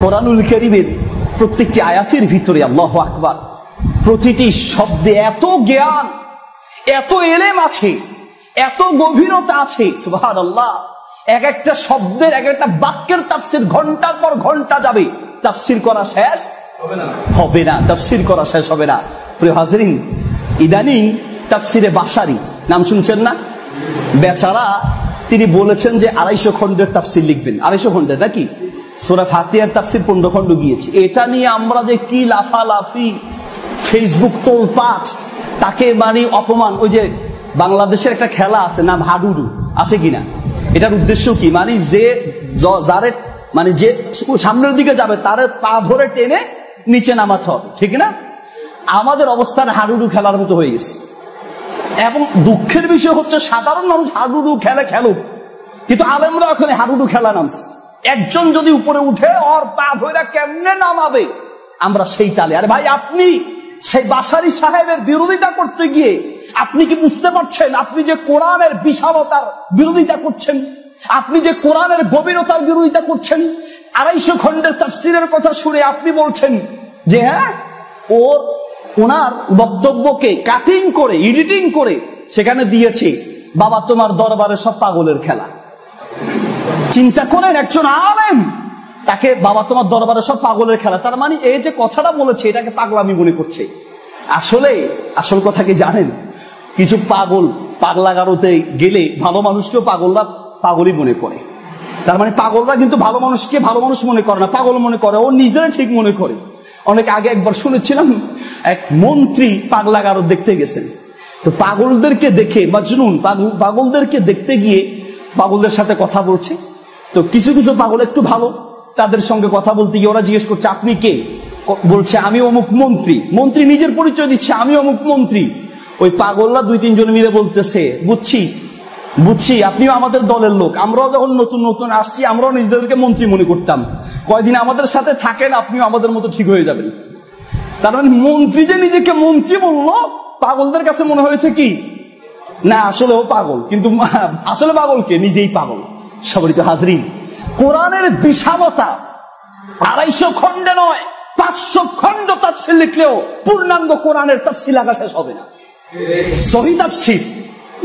কোরআনুল কারীমের প্রত্যেকটি আয়াতের ভিতরে আল্লাহু আকবার, প্রতিটি শব্দে এত জ্ঞান, এত এলেম আছে, এত গভীরতা আছে। সুবহানাল্লাহ। এক একটা শব্দের, এক একটা বাক্যের তাফসীর ঘন্টার পর ঘন্টা যাবে, তাফসীর করা শেষ হবে না, তাফসীর করা শেষ হবে না। প্রিয় হাজরিন, ইদানিং তাফসীরে বাসারি নাম শুনছেন না? বেচারা তিনি বলেছেন যে 250 খণ্ডের তাফসীর লিখবেন। 250 খণ্ডের নাকি? সূরা ফাতিহার তাফসীর 15 খণ্ড গিয়েছে। এটা নিয়ে আমরা যে কি লাফালাফি, ফেসবুক তোলপাট, তাকে মানে অপমান। ওই যে বাংলাদেশের একটা খেলা আছে নাম হাডুডু, আছে কিনা? এটার উদ্দেশ্য কি? মানে যে যারে মানে যে সামনের দিকে যাবে তারে পা ধরে টেনে নিচে নামাতে হবে, ঠিক না? আমাদের অবস্থান হাডুডু খেলার মতো হয়ে গেছে। এবং দুঃখের বিষয় হচ্ছে সাধারণ মানুষ হাডুডু খেলুক, কিন্তু আলেমরা ওখানে হাডুডু খেলা নামছে। একজন যদি উপরে উঠে ওর পা ধরে কেমনে নামাবে আমরা সেই তালে। আরে ভাই, আপনি সেই বাসারি সাহেবের বিরোধিতা করতে গিয়ে আপনি কি বুঝতে পারছেন আপনি যে কোরআনের বিশালতার বিরোধিতা করছেন, আপনি যে কোরআনের গভীরতার বিরোধিতা করছেন? 250 খণ্ডের তাফসীরের কথা শুনে আপনি বলছেন যে হ্যাঁ, ওনার বক্তব্যকে কাটিং করে, এডিটিং করে সেখানে দিয়েছে বাবা তোমার দরবারে সব পাগলের খেলা। চিন্তা করেন, একজন আলেম তাকে বাবা তোমার দরবারে সব পাগলের খেলা। তার মানে এই যে কথাটা বলেছে এটাকে পাগলামি মনে করছে। আসলে আসল কথা কি জানেন? কিছু পাগলাগারোতে গেলে ভালো মানুষকেও পাগলরা পাগলই মনে করে। তার মানে পাগলরা কিন্তু ভালো মানুষকে ভালো মানুষ মনে করে না, পাগল মনে করে। ও নিজেরা ঠিক মনে করে। অনেক আগে একবার শুনেছিলাম এক মন্ত্রী পাগলাগারো দেখতে গেছেন। তো পাগলদেরকে দেখে মাজনুন, পাগলদেরকে দেখতে গিয়ে পাগলদের সাথে কথা বলছে। তো কিছু কিছু পাগল একটু ভালো, তাদের সঙ্গে কথা বলতে গিয়ে ওরা জিজ্ঞেস করছে আপনি কে? বলছে আমি অমুক মন্ত্রী। মন্ত্রী নিজের পরিচয় দিচ্ছে, আমি অমুক মন্ত্রী। ওই পাগলরা 2-3 জন মিলে বলতেছে বুঝছি আপনিও আমাদের দলের লোক। আমরাও যখন নতুন নতুন আসছি আমরাও নিজেদেরকে মন্ত্রী মনে করতাম। কয়দিন আমাদের সাথে থাকেন, আপনিও আমাদের মতো ঠিক হয়ে যাবেন। তার মানে মন্ত্রী যে নিজেকে মন্ত্রী বললো, পাগলদের কাছে মনে হয়েছে কি না আসলে ও পাগল, কিন্তু আসলে পাগল কে? নিজেই পাগল। সম্মানিত হাজরিন, কোরআনের বিশালতা 250 খণ্ডে নয়, 500 খণ্ড তাফসীর লিখলেও পূর্ণাঙ্গ কোরআনের তাফসীর লাগা শেষ হবে না। সহিহ তাফসীর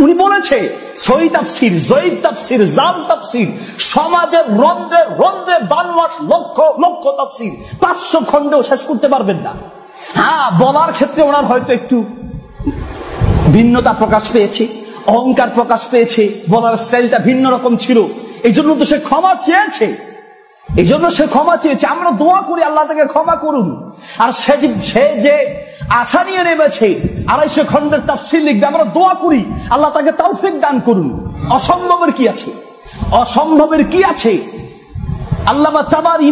উনি বলেছে, সহিহ তাফসীর, জয়ীফ তাফসীর, জাল তাফসীর, সমাজের রন্ধ্রে রন্ধ্রে 52 লক্ষ লক্ষ তাফসীর 500 খণ্ডেও শেষ করতে পারবেন না। হ্যাঁ, বলার ক্ষেত্রে ওনার হয়তো একটু ভিন্নতা প্রকাশ পেয়েছে, অহংকার প্রকাশ পেয়েছে, বলার স্টাইলটা ভিন্ন রকম ছিল। এই জন্য তো সে ক্ষমা চেয়েছে, আমরা দোয়া করি আল্লাহ তাকে ক্ষমা করুন। আর সে যে আশা নিয়ে নেমেছে 250 খণ্ডের তাফসীর লিখবে, আমরা দোয়া করি আল্লাহ তাকে তৌফিক দান করুন। অসম্ভবের কি আছে? আল্লামা তাবারি,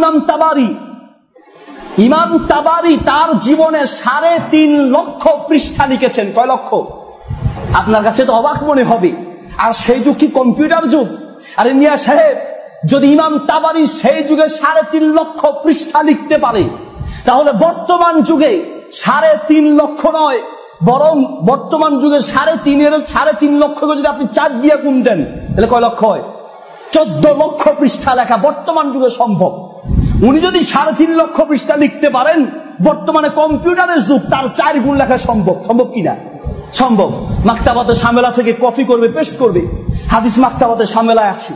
ইমাম তাবারি তার জীবনে 3.5 লক্ষ পৃষ্ঠা লিখেছেন। কয় লক্ষ? আপনার কাছে তো অবাক মনে হবে। আর সেই যুগ কি কম্পিউটার যুগ? আরে মিয়া সাহেব, যদি ইমাম তাবারি সেই যুগে 3.5 লক্ষ পৃষ্ঠা লিখতে পারে, তাহলে বর্তমান যুগে 3.5 লক্ষ নয়, বরং বর্তমান যুগে 3.5 লক্ষকে যদি আপনি 4 দিয়ে গুণ দেন তাহলে কয় লক্ষ হয়? 14 লক্ষ পৃষ্ঠা লেখা বর্তমান যুগে সম্ভব। উনি যদি 3.5 লক্ষ পৃষ্ঠা লিখতে পারেন, বর্তমানে কম্পিউটারের যুগ, তার 4 গুণ লেখা সম্ভব কিনা? সম্ভব। মাকতাবাতে শামেলা থেকে কপি করবে, পেস্ট করবে। হাদিস মাকতাবাতে শামেলায় আছে,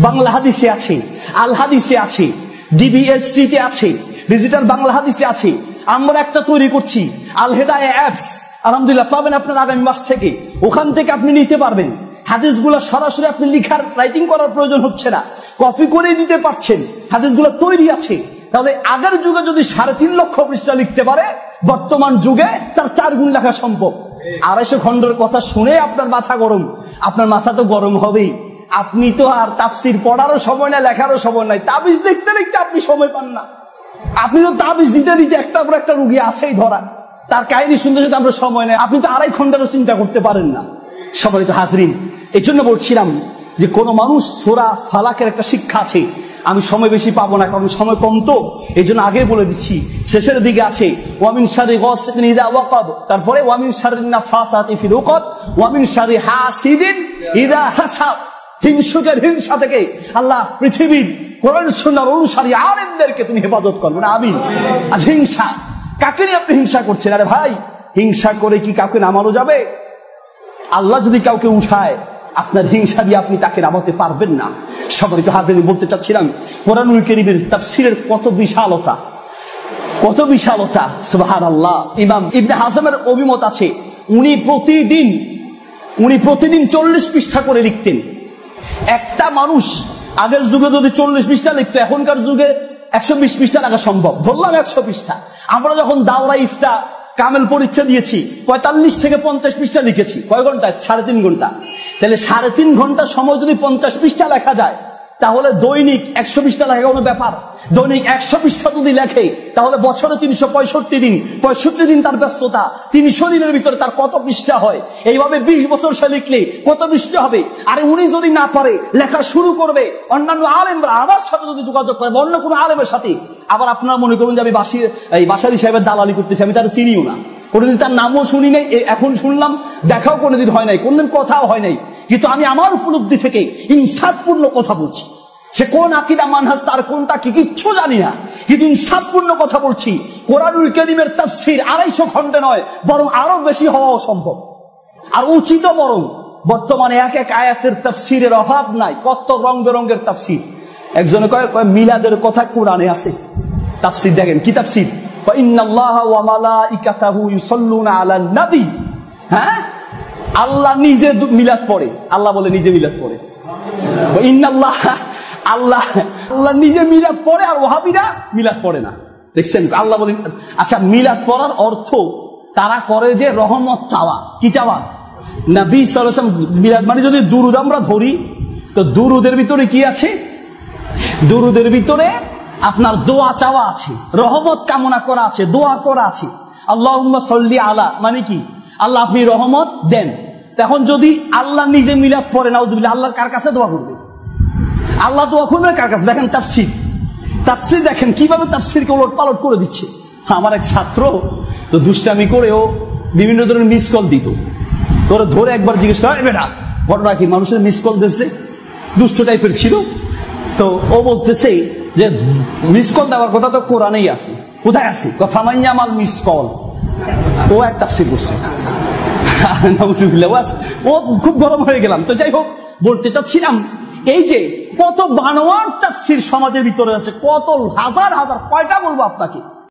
বাংলা হাদিসে আছে, আল হাদিসে আছে, ডিবিএসটি তে আছে, ডিজিটাল বাংলা হাদিসে আছে। আমরা একটা তৈরি করছি, আল হেদায়া অ্যাপস, আলহামদুলিল্লাহ পাবেন আপনার আগামী মাস থেকে। ওখান থেকে আপনি নিতে পারবেন হাদিসগুলো। সরাসরি আপনি রাইটিং করার প্রয়োজন হচ্ছে না, কপি করে দিতে পারছেন, হাদিসগুলো তৈরি আছে। তাহলে আগের যুগে যদি 3.5 লক্ষ পৃষ্ঠা লিখতে পারে, বর্তমান যুগে তার 4 গুণ লেখা সম্ভব। 250 খণ্ডের কথা শুনে আপনার মাথা গরম, আপনার মাথা তো গরম হবেই। আপনি তো আর তাফসীর পড়ারও সময় নাই, লেখারও সময় নাই। তাবিজ লিখতে লিখতে আপনি সময় পান না। আপনি তো তাবিজ দিতে দিতে একটার পর একটা রুগী আছেই ধরা, তার কাহিনী শুনতে শুনতে আমরা সময় নেই। আপনি তো 2.5 ঘন্টারও চিন্তা করতে পারেন না। সম্মানিত হাজরিন, এই জন্য বলছিলাম যে কোন মানুষ সূরা ফালাকের একটা শিক্ষা আছে। আমি সময় বেশি পাবো না, কারণ সময় কম, তো এই জন্য আগে বলে দিচ্ছি। শেষের দিকে আছে ওয়ামিন শাররি গাসিকিন ইযা ওয়াকাব, তারপরে ওয়ামিন শাররিন নাফাসাতি ফিল উকাদ, ওয়ামিন শাররি হাসিদিন ইযা হাসাদ। হিংসুকের হিংসা থেকে আল্লাহ পৃথিবীর কোরআন সুন্নাহর অনুসারী আলেমদেরকে তুমি হেফাজত করবে না। আমিন। আজ হিংসা, কাকে নিয়ে আপনি হিংসা করছেন? আরে ভাই, হিংসা করে কি কাউকে নামানো যাবে? আল্লাহ যদি কাউকে উঠায়, আপনার হিংসা দিয়ে আপনি তাকে নামাতে পারবেন না। সম্মানিত হাজিরিন, বলতে চাচ্ছিলাম কোরআনুল কারীমের তাফসীরের কত বিশালতা, কত বিশালতা, সুবহানাল্লাহ। ইমাম ইবনে হাজমের অভিমত আছে, উনি প্রতিদিন 40 পৃষ্ঠা করে লিখতেন। একটা মানুষ আগের যুগে যদি 40 পৃষ্ঠা লিখতো, এখনকার যুগে 120 পৃষ্ঠা লেখা সম্ভব। ধরলাম 100 পৃষ্ঠা। আমরা যখন দাওরা ইফতা কামেল পরীক্ষা দিয়েছি, 45 থেকে 50 পৃষ্ঠা লিখেছি। কয় ঘন্টা? 3.5 ঘন্টা। তাহলে 3.5 ঘন্টা সময় যদি 50 পৃষ্ঠা লেখা যায়, তাহলে দৈনিক 100 পৃষ্ঠা লেখা কোনো ব্যাপার? দৈনিক 100 পৃষ্ঠা যদি লেখে, তাহলে বছরে 365 দিন, 65 দিন তার ব্যস্ততা, 300 দিনের ভিতরে তার কত পৃষ্ঠা হয়? এইভাবে 20 বছর সে লিখলে কত পৃষ্ঠা হবে? আরে উনি যদি না পারে, লেখা শুরু করবে, অন্যান্য আলেমরা আমার সাথে যদি যোগাযোগ করে, অন্য কোনো আলেমের সাথে। আবার আপনারা মনে করুন যে আমি বাসারি সাহেবের দালালি করতেছি, আমি তারা চিনিও না, কোনোদিন তার নামও শুনি নাই, এখন শুনলাম, দেখাও কোনোদিন হয় নাই, কোনদিন কথাও হয় নাই, কিন্তু আমি আমার উপলব্ধি থেকে ইনসাফপূর্ণ কথা বলছি। সে কোন আকীদা মানহাজ, তার কোনটা কি কিচ্ছু জানি না, কিন্তু ইনসাফপূর্ণ কথা বলছি। কোরআনুল কারীমের তাফসীর 250 খণ্ডে নয়, বরং আরো বেশি হওয়া সম্ভব, আর উচিত। বরং বর্তমানে এক এক আয়াতের তাফসীরের অভাব নাই, কত রং বেরঙের তাফসীর। একজনে কয় মিলাদের কথা কোরআনে আছে। তাফসীর দেখেন কি তাফসীর, ইন্নাল্লাহা ওয়া মালাইকাতাহু ইউসাল্লুনা আলান নবী। হ্যাঁ, আল্লাহ নিজে মিলাদ পড়ে। আল্লাহ বলে নিজে মিলাদ পড়ে। আল্লাহ নিজে মিলাদ পড়ে, আর ওয়াহাবিরা মিলাদ পড়ে না। দেখছেন, আল্লাহ বলেন। আচ্ছা, মিলাদ পড়ার অর্থ তারা করে যে রহমত চাওয়া। কি চাওয়া? নবী সাল্লাল্লাহু আলাইহি ওয়াসাল্লাম মিলাদ মানে যদি দুরুদ আমরা ধরি, তো দুরুদের ভিতরে কি আছে? দুরুদের ভিতরে আপনার দোয়া চাওয়া আছে, রহমত কামনা করা আছে, দোয়া করা আছে। আল্লাহুম্মা সাল্লি আলা মানে কি? আল্লাহ আপনি রহমত দেন। এখন যদি আল্লাহ নিজে মিলাদ পড়ে, নাউজুবিল্লাহ, আল্লাহ কার কাছে দোয়া করবে? আল্লাহ দোয়া করবে কার কাছে? দেখেন তাফসীর দেখেন কিভাবে তাফসীরকে ওলট পালট করে দিচ্ছে। আমার এক ছাত্র তো দুষ্টামি করেও বিভিন্ন ধরনের মিস কল দিত। তোরে ধরে একবার জিজ্ঞেস করে, বেটা ঘটনা কি? মানুষের মিস কল দিচ্ছে, দুষ্ট টাইপের ছিল। তো ও বলতেছে যে মিস কল দেওয়ার কথা তো কোরআনেই আছে। কোথায় আছে? ফামাইয়া মাল মিস কল। ও এক তাফসীর করছে। ও খুব গরম হয়ে গেলাম। তো যাই হোক, বলতে চাচ্ছিলাম এই যে কত বানোয়ার তাফসীর সমাজের ভিতরে আছে, কত হাজার হাজার, কয়টা বলবো আপনাকে?